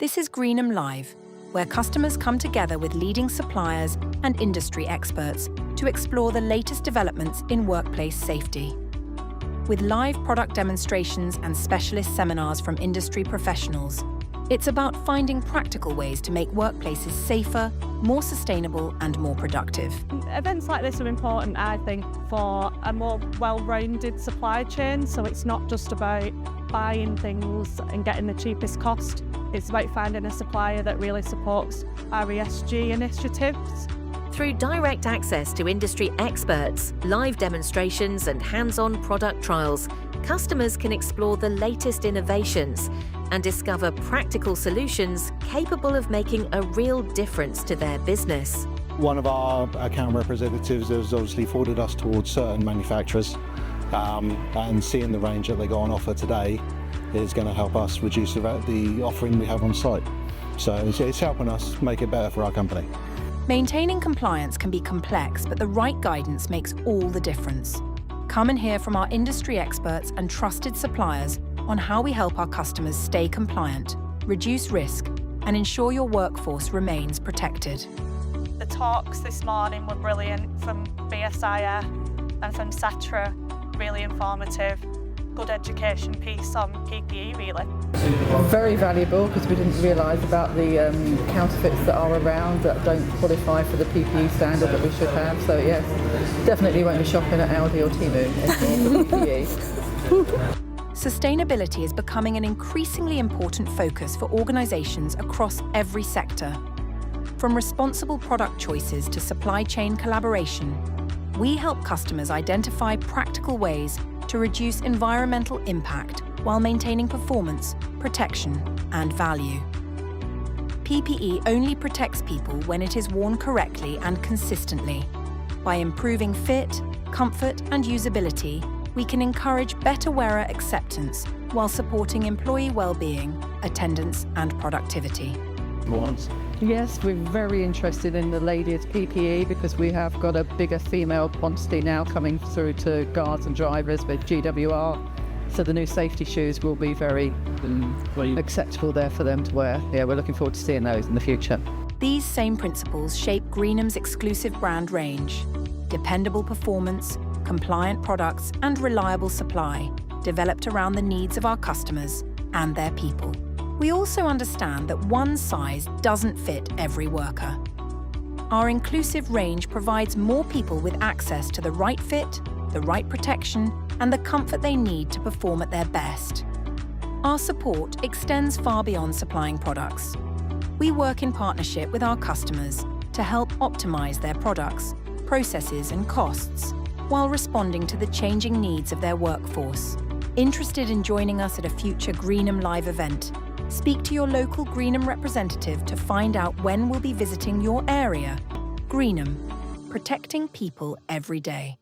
This is Greenham Live, where customers come together with leading suppliers and industry experts to explore the latest developments in workplace safety. With live product demonstrations and specialist seminars from industry professionals, it's about finding practical ways to make workplaces safer, more sustainable and more productive. Events like this are important, I think, for a more well-rounded supply chain, so it's not just about buying things and getting the cheapest cost. It's about finding a supplier that really supports our ESG initiatives. Through direct access to industry experts, live demonstrations and hands-on product trials, customers can explore the latest innovations and discover practical solutions capable of making a real difference to their business. One of our account representatives has obviously forwarded us towards certain manufacturers, and seeing the range that they got on offer today is going to help us reduce the offering we have on site. So it's helping us make it better for our company. Maintaining compliance can be complex, but the right guidance makes all the difference. Come and hear from our industry experts and trusted suppliers on how we help our customers stay compliant, reduce risk, and ensure your workforce remains protected. The talks this morning were brilliant from BSIF and from SATRA, really informative. Good education piece on PPE, really. Very valuable, because we didn't realise about the counterfeits that are around that don't qualify for the PPE standard that we should have. So yes, definitely won't be shopping at Aldi or Temu anymore for PPE. Sustainability is becoming an increasingly important focus for organisations across every sector. From responsible product choices to supply chain collaboration, we help customers identify practical ways to reduce environmental impact while maintaining performance, protection, and value. PPE only protects people when it is worn correctly and consistently. By improving fit, comfort, and usability, we can encourage better wearer acceptance while supporting employee well-being, attendance, and productivity. Yes, we're very interested in the ladies' PPE because we have got a bigger female quantity now coming through to guards and drivers with GWR. So the new safety shoes will be very acceptable there for them to wear. Yeah, we're looking forward to seeing those in the future. These same principles shape Greenham's exclusive brand range. Dependable performance, compliant products, and reliable supply, developed around the needs of our customers and their people. We also understand that one size doesn't fit every worker. Our inclusive range provides more people with access to the right fit, the right protection, and the comfort they need to perform at their best. Our support extends far beyond supplying products. We work in partnership with our customers to help optimize their products, processes, and costs, while responding to the changing needs of their workforce. Interested in joining us at a future Greenham Live event? Speak to your local Greenham representative to find out when we'll be visiting your area. Greenham, protecting people every day.